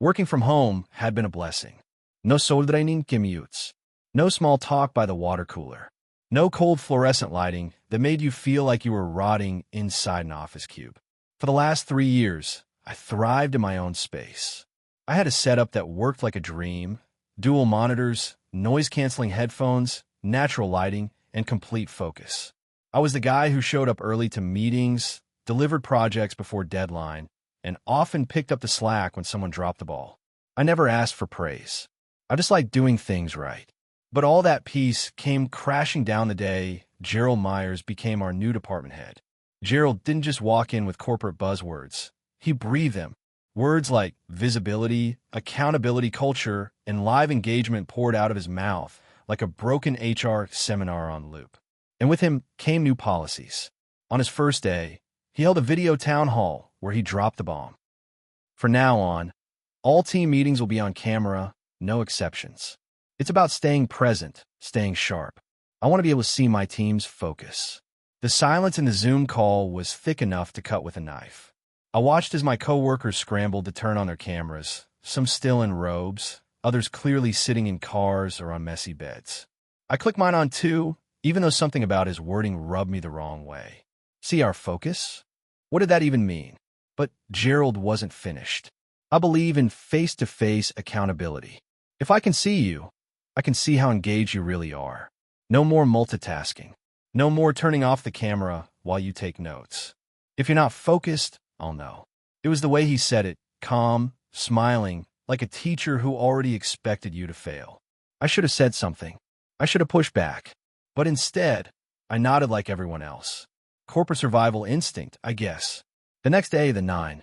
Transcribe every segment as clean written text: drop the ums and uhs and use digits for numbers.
Working from home had been a blessing. No soldering commutes. No small talk by the water cooler. No cold fluorescent lighting that made you feel like you were rotting inside an office cube. For the last 3 years, I thrived in my own space. I had a setup that worked like a dream: dual monitors, noise-canceling headphones, natural lighting, and complete focus. I was the guy who showed up early to meetings, delivered projects before deadline, and often picked up the slack when someone dropped the ball. I never asked for praise. I just liked doing things right. But all that peace came crashing down the day Gerald Myers became our new department head. Gerald didn't just walk in with corporate buzzwords. He breathed them. Words like visibility, accountability culture, and live engagement poured out of his mouth like a broken HR seminar on loop. And with him came new policies. On his first day, he held a video town hall where he dropped the bomb. From now on, all team meetings will be on camera, no exceptions. It's about staying present, staying sharp. I want to be able to see my team's focus. The silence in the Zoom call was thick enough to cut with a knife. I watched as my coworkers scrambled to turn on their cameras, some still in robes, others clearly sitting in cars or on messy beds. I clicked mine on too, even though something about his wording rubbed me the wrong way. See our focus? What did that even mean? But Gerald wasn't finished. I believe in face-to-face accountability. If I can see you, I can see how engaged you really are. No more multitasking. No more turning off the camera while you take notes. If you're not focused, I'll know. It was the way he said it, calm, smiling, like a teacher who already expected you to fail. I should have said something. I should have pushed back. But instead, I nodded like everyone else. Corporate survival instinct, I guess. The next day, the 9:00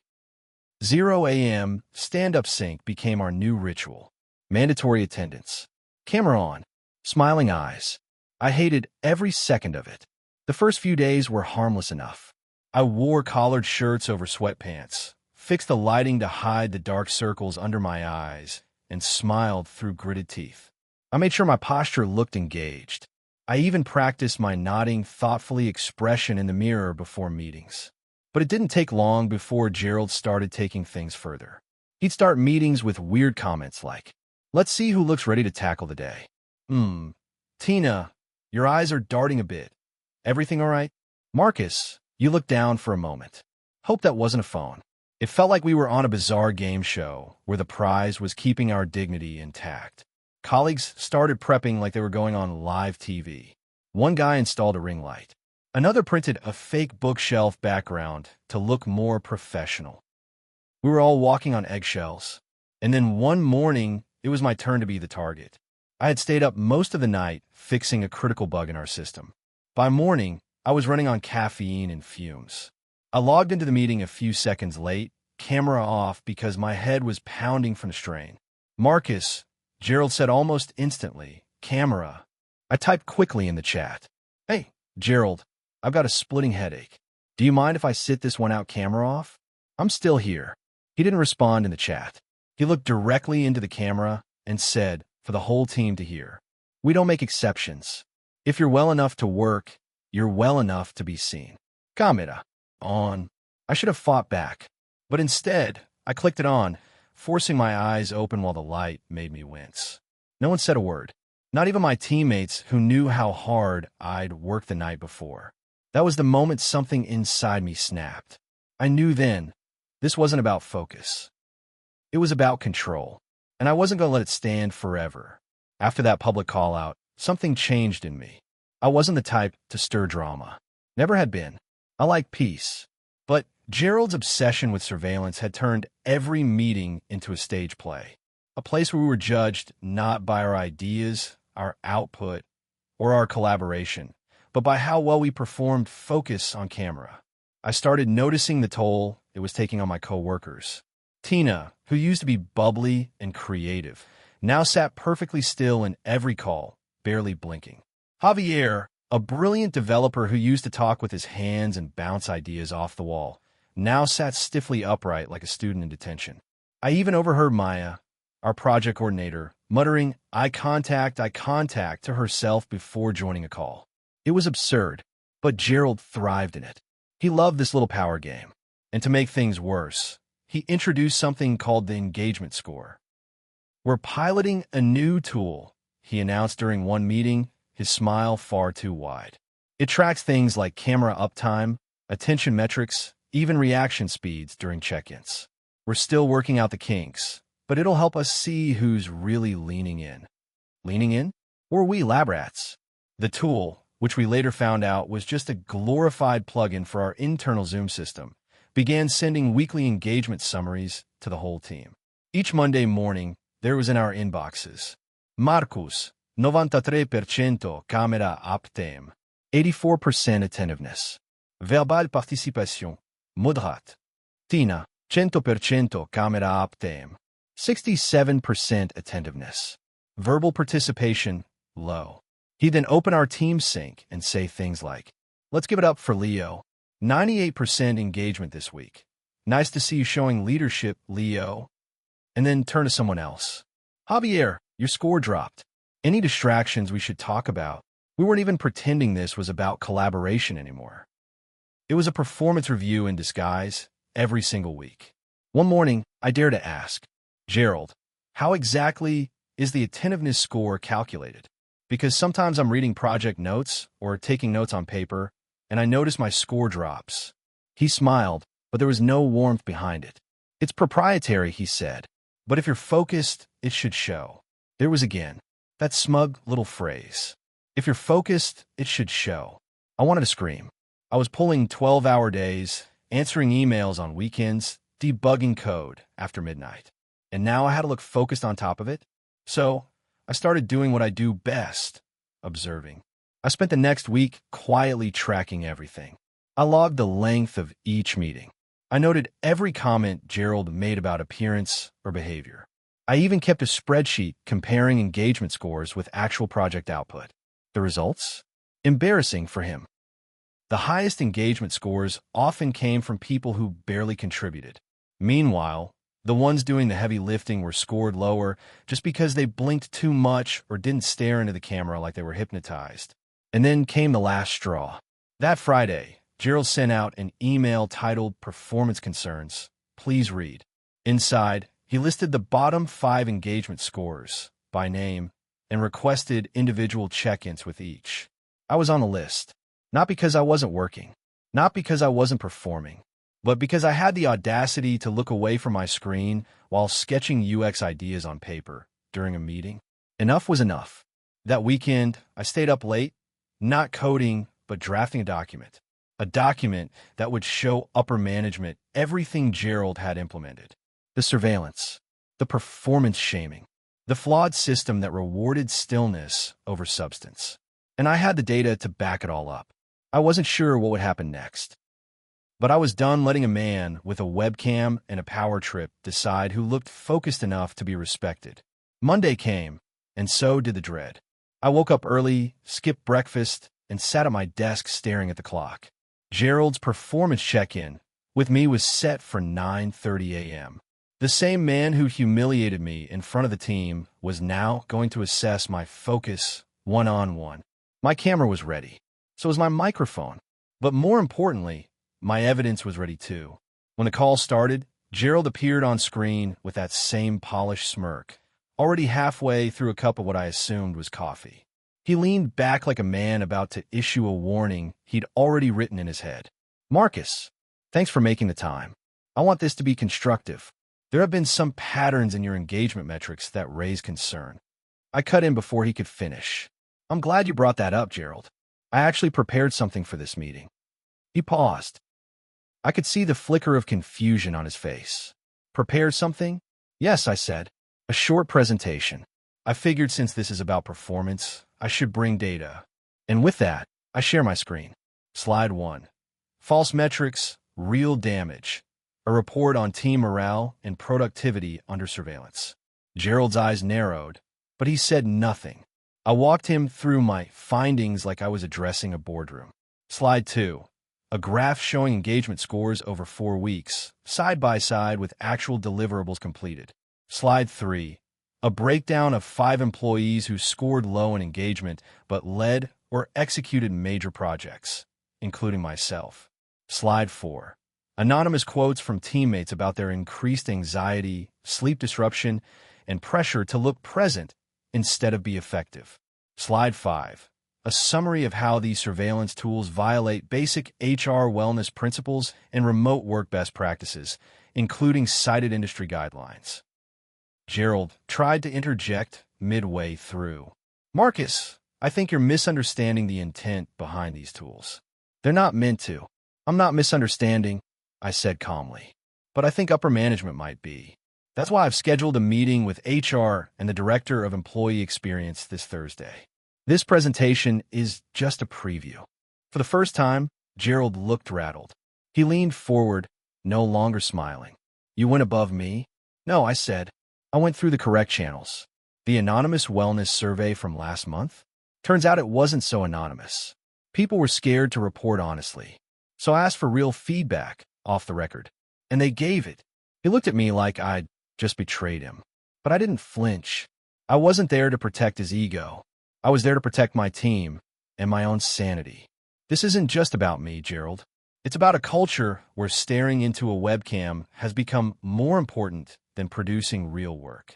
a.m. stand-up sync became our new ritual. Mandatory attendance. Camera on. Smiling eyes. I hated every second of it. The first few days were harmless enough. I wore collared shirts over sweatpants, fixed the lighting to hide the dark circles under my eyes, and smiled through gritted teeth. I made sure my posture looked engaged. I even practiced my nodding thoughtfully expression in the mirror before meetings. But it didn't take long before Gerald started taking things further. He'd start meetings with weird comments like, "Let's see who looks ready to tackle the day. Tina, your eyes are darting a bit. Everything all right? Marcus, you look down for a moment. Hope that wasn't a phone." It felt like we were on a bizarre game show where the prize was keeping our dignity intact. Colleagues started prepping like they were going on live TV. One guy installed a ring light. Another printed a fake bookshelf background to look more professional. We were all walking on eggshells. And then one morning, it was my turn to be the target. I had stayed up most of the night fixing a critical bug in our system. By morning, I was running on caffeine and fumes. I logged into the meeting a few seconds late, camera off because my head was pounding from the strain. "Marcus," Gerald said almost instantly. "Camera." I typed quickly in the chat. "Hey, Gerald, I've got a splitting headache. Do you mind if I sit this one out camera off? I'm still here." He didn't respond in the chat. He looked directly into the camera and said, for the whole team to hear, "We don't make exceptions. If you're well enough to work, you're well enough to be seen. Camera on." I should have fought back, but instead, I clicked it on, forcing my eyes open while the light made me wince. No one said a word, not even my teammates who knew how hard I'd worked the night before. That was the moment something inside me snapped. I knew then, this wasn't about focus. It was about control, and I wasn't going to let it stand forever. After that public call-out, something changed in me. I wasn't the type to stir drama. Never had been. I like peace. But Gerald's obsession with surveillance had turned every meeting into a stage play, a place where we were judged not by our ideas, our output, or our collaboration, but by how well we performed focus on camera. I started noticing the toll it was taking on my coworkers. Tina, who used to be bubbly and creative, now sat perfectly still in every call, barely blinking. Javier, a brilliant developer who used to talk with his hands and bounce ideas off the wall, now sat stiffly upright like a student in detention. I even overheard Maya, our project coordinator, muttering eye contact to herself before joining a call. It was absurd, but Gerald thrived in it. He loved this little power game. And to make things worse, he introduced something called the engagement score. "We're piloting a new tool," he announced during one meeting, his smile far too wide. "It tracks things like camera uptime, attention metrics, even reaction speeds during check-ins. We're still working out the kinks, but it'll help us see who's really leaning in." Leaning in? Or we lab rats? The tool, which we later found out was just a glorified plugin for our internal Zoom system, began sending weekly engagement summaries to the whole team. Each Monday morning, there was in our inboxes: "Marcus, 93% camera uptime, 84% attentiveness. Verbal participation, moderate. Tina, 100% camera uptime, 67% attentiveness. Verbal participation, low." He'd then open our team sync and say things like, "Let's give it up for Leo. 98% engagement this week. Nice to see you showing leadership, Leo." And then turn to someone else. "Javier, your score dropped. Any distractions we should talk about?" We weren't even pretending this was about collaboration anymore. It was a performance review in disguise every single week. One morning, I dared to ask, "Gerald, how exactly is the attentiveness score calculated? Because sometimes I'm reading project notes or taking notes on paper, and I notice my score drops." He smiled, but there was no warmth behind it. "It's proprietary," he said, "but if you're focused, it should show." There was again that smug little phrase. If you're focused, it should show. I wanted to scream. I was pulling 12-hour days, answering emails on weekends, debugging code after midnight. And now I had to look focused on top of it. So I started doing what I do best: observing. I spent the next week quietly tracking everything. I logged the length of each meeting. I noted every comment Gerald made about appearance or behavior. I even kept a spreadsheet comparing engagement scores with actual project output. The results? Embarrassing for him. The highest engagement scores often came from people who barely contributed. Meanwhile, the ones doing the heavy lifting were scored lower just because they blinked too much or didn't stare into the camera like they were hypnotized. And then came the last straw. That Friday, Gerald sent out an email titled "Performance Concerns. Please read." Inside, he listed the bottom 5 engagement scores by name and requested individual check-ins with each. I was on the list, not because I wasn't working, not because I wasn't performing, but because I had the audacity to look away from my screen while sketching UX ideas on paper during a meeting. Enough was enough. That weekend, I stayed up late, not coding, but drafting a document that would show upper management everything Gerald had implemented: the surveillance, the performance shaming, the flawed system that rewarded stillness over substance. And I had the data to back it all up. I wasn't sure what would happen next. But I was done letting a man with a webcam and a power trip decide who looked focused enough to be respected. Monday came, and so did the dread. I woke up early, skipped breakfast, and sat at my desk staring at the clock. Gerald's performance check-in with me was set for 9:30 a.m. The same man who humiliated me in front of the team was now going to assess my focus one-on-one. My camera was ready. So was my microphone. But more importantly, my evidence was ready too. When the call started, Gerald appeared on screen with that same polished smirk, already halfway through a cup of what I assumed was coffee. He leaned back like a man about to issue a warning he'd already written in his head. "Marcus, thanks for making the time. I want this to be constructive. There have been some patterns in your engagement metrics that raise concern." I cut in before he could finish. "I'm glad you brought that up, Gerald. I actually prepared something for this meeting." He paused. I could see the flicker of confusion on his face. "Prepared something?" "Yes," I said. "A short presentation. I figured since this is about performance, I should bring data." And with that, I share my screen. Slide 1. False metrics, real damage. A report on team morale and productivity under surveillance. Gerald's eyes narrowed, but he said nothing. I walked him through my findings like I was addressing a boardroom. Slide 2. A graph showing engagement scores over 4 weeks, side by side with actual deliverables completed. Slide 3. A breakdown of 5 employees who scored low in engagement but led or executed major projects, including myself. Slide 4. Anonymous quotes from teammates about their increased anxiety, sleep disruption, and pressure to look present instead of be effective. Slide 5. A summary of how these surveillance tools violate basic HR wellness principles and remote work best practices, including cited industry guidelines. Gerald tried to interject midway through. Marcus, I think you're misunderstanding the intent behind these tools. They're not meant to. I'm not misunderstanding, I said calmly. But I think upper management might be. That's why I've scheduled a meeting with HR and the Director of Employee Experience this Thursday. This presentation is just a preview. For the first time, Gerald looked rattled. He leaned forward, no longer smiling. You went above me? No, I said. I went through the correct channels. The anonymous wellness survey from last month? Turns out it wasn't so anonymous. People were scared to report honestly. So I asked for real feedback, off the record. And they gave it. He looked at me like I'd just betrayed him. But I didn't flinch. I wasn't there to protect his ego. I was there to protect my team and my own sanity. This isn't just about me, Gerald. It's about a culture where staring into a webcam has become more important than producing real work.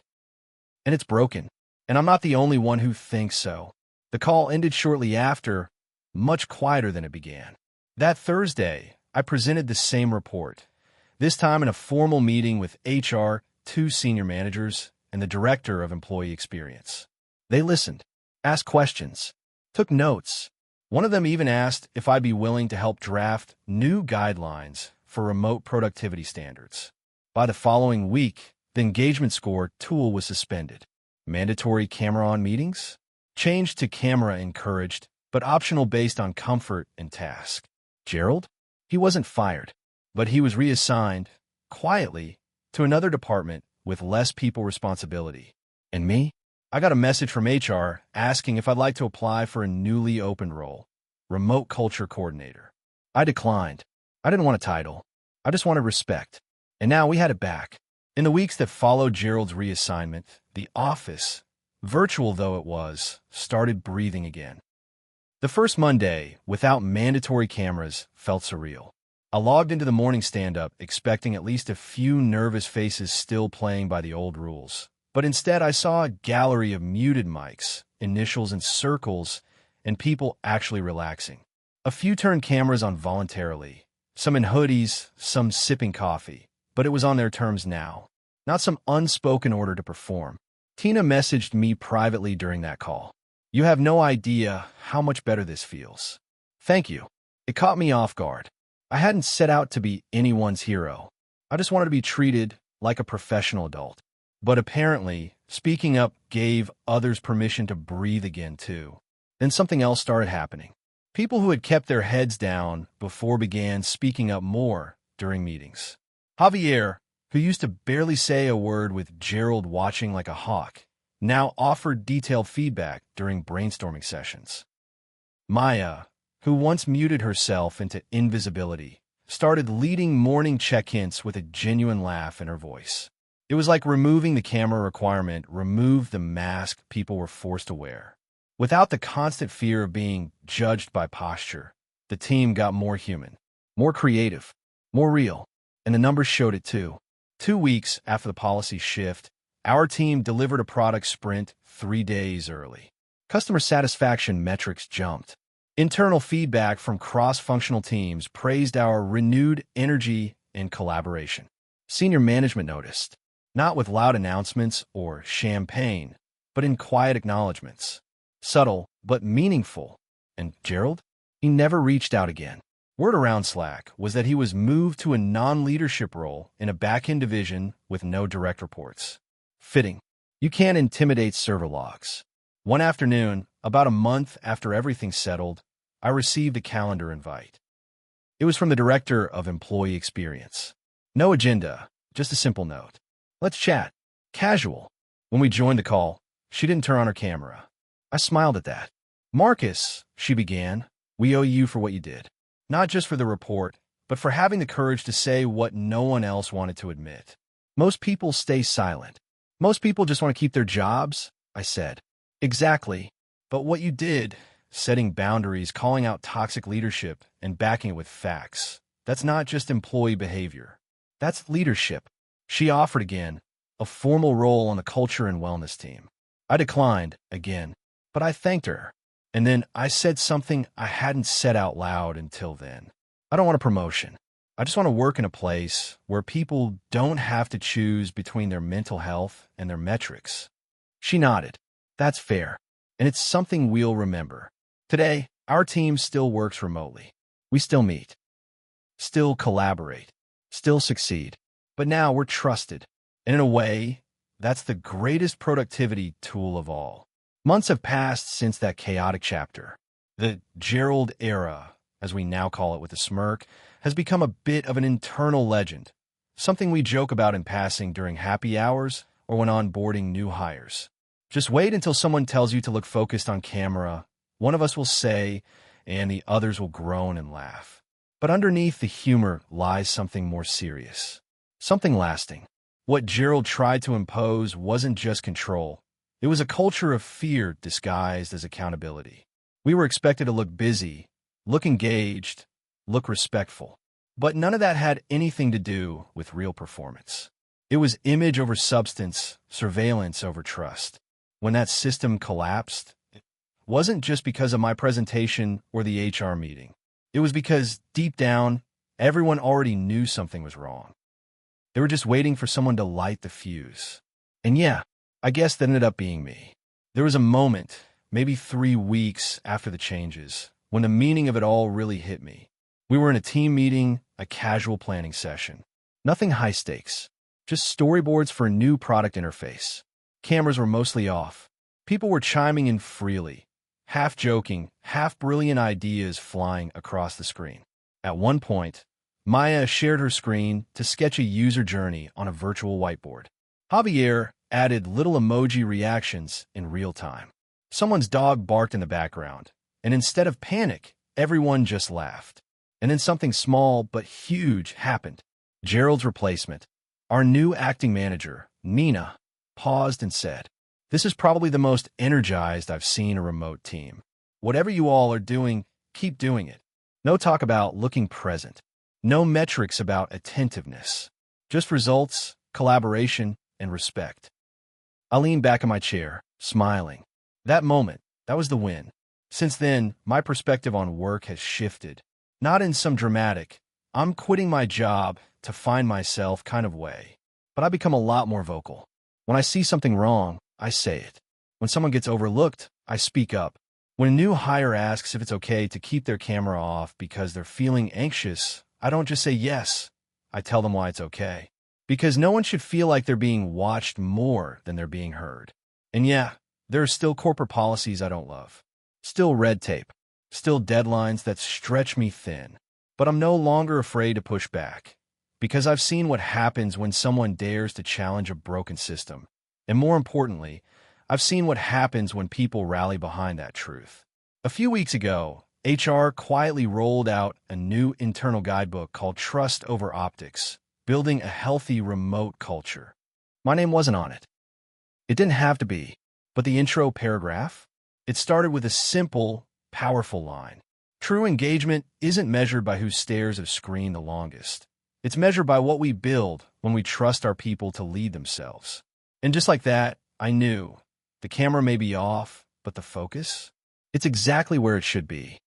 And it's broken. And I'm not the only one who thinks so. The call ended shortly after, much quieter than it began. That Thursday, I presented the same report, this time in a formal meeting with HR, 2 senior managers, and the Director of Employee Experience. They listened, asked questions, took notes. One of them even asked if I'd be willing to help draft new guidelines for remote productivity standards. By the following week, the engagement score tool was suspended. Mandatory camera-on meetings? Changed to camera encouraged, but optional based on comfort and task. Gerald? He wasn't fired, but he was reassigned, quietly, to another department with less people responsibility. And me? I got a message from HR asking if I'd like to apply for a newly opened role, Remote Culture Coordinator. I declined. I didn't want a title. I just wanted respect. And now we had it back. In the weeks that followed Gerald's reassignment, the office, virtual though it was, started breathing again. The first Monday, without mandatory cameras, felt surreal. I logged into the morning stand-up expecting at least a few nervous faces still playing by the old rules. But instead I saw a gallery of muted mics, initials in circles, and people actually relaxing. A few turned cameras on voluntarily, some in hoodies, some sipping coffee, but it was on their terms now, not some unspoken order to perform. Tina messaged me privately during that call. You have no idea how much better this feels. Thank you. It caught me off guard. I hadn't set out to be anyone's hero. I just wanted to be treated like a professional adult. But apparently, speaking up gave others permission to breathe again, too. Then something else started happening. People who had kept their heads down before began speaking up more during meetings. Javier, who used to barely say a word with Gerald watching like a hawk, now offered detailed feedback during brainstorming sessions. Maya, who once muted herself into invisibility, started leading morning check-ins with a genuine laugh in her voice. It was like removing the camera requirement removed the mask people were forced to wear. Without the constant fear of being judged by posture, the team got more human, more creative, more real, and the numbers showed it too. 2 weeks after the policy shift, our team delivered a product sprint 3 days early. Customer satisfaction metrics jumped. Internal feedback from cross-functional teams praised our renewed energy and collaboration. Senior management noticed, not with loud announcements or champagne, but in quiet acknowledgments. Subtle, but meaningful. And Gerald? He never reached out again. Word around Slack was that he was moved to a non-leadership role in a back-end division with no direct reports. Fitting. You can't intimidate server logs. One afternoon, about a month after everything settled, I received a calendar invite. It was from the Director of Employee Experience. No agenda, just a simple note. Let's chat. Casual. When we joined the call, she didn't turn on her camera. I smiled at that. Marcus, she began, we owe you for what you did. Not just for the report, but for having the courage to say what no one else wanted to admit. Most people stay silent. Most people just want to keep their jobs, I said. Exactly. But what you did, setting boundaries, calling out toxic leadership, and backing it with facts, That's not just employee behavior. That's leadership. She offered again, a formal role on the culture and wellness team. I declined, again, but I thanked her. And then I said something I hadn't said out loud until then. I don't want a promotion. I just want to work in a place where people don't have to choose between their mental health and their metrics. She nodded. That's fair. And it's something we'll remember. Today, our team still works remotely. We still meet, still collaborate, still succeed. But now we're trusted. And in a way, that's the greatest productivity tool of all. Months have passed since that chaotic chapter. The Gerald era, as we now call it with a smirk, has become a bit of an internal legend, something we joke about in passing during happy hours or when onboarding new hires. Just wait until someone tells you to look focused on camera, one of us will say, and the others will groan and laugh. But underneath the humor lies something more serious, something lasting. What Gerald tried to impose wasn't just control. It was a culture of fear disguised as accountability. We were expected to look busy, look engaged, look respectful. But none of that had anything to do with real performance. It was image over substance, surveillance over trust. When that system collapsed, it wasn't just because of my presentation or the HR meeting. It was because, deep down, everyone already knew something was wrong. They were just waiting for someone to light the fuse. And yeah, I guess that ended up being me. There was a moment, maybe 3 weeks after the changes, when the meaning of it all really hit me. We were in a team meeting, a casual planning session. Nothing high stakes, just storyboards for a new product interface. Cameras were mostly off. People were chiming in freely, half joking, half brilliant ideas flying across the screen. At one point, Maya shared her screen to sketch a user journey on a virtual whiteboard. Javier added little emoji reactions in real time. Someone's dog barked in the background, and instead of panic, everyone just laughed. And then something small but huge happened. Gerald's replacement, our new acting manager, Nina, paused and said, "This is probably the most energized I've seen a remote team. Whatever you all are doing, keep doing it. No talk about looking present. No metrics about attentiveness. Just results, collaboration, and respect." I leaned back in my chair, smiling. That moment, that was the win. Since then, my perspective on work has shifted. Not in some dramatic, I'm quitting my job to find myself kind of way. But I become a lot more vocal. When I see something wrong, I say it. When someone gets overlooked, I speak up. When a new hire asks if it's okay to keep their camera off because they're feeling anxious, I don't just say yes. I tell them why it's okay. Because no one should feel like they're being watched more than they're being heard. And yeah, there are still corporate policies I don't love. Still red tape. Still deadlines that stretch me thin. But I'm no longer afraid to push back. Because I've seen what happens when someone dares to challenge a broken system. And more importantly, I've seen what happens when people rally behind that truth. A few weeks ago, HR quietly rolled out a new internal guidebook called Trust Over Optics, Building a Healthy Remote Culture. My name wasn't on it. It didn't have to be, but the intro paragraph? It started with a simple, powerful line. True engagement isn't measured by who stares at a screen the longest. It's measured by what we build when we trust our people to lead themselves. And just like that, I knew. The camera may be off, but the focus? It's exactly where it should be.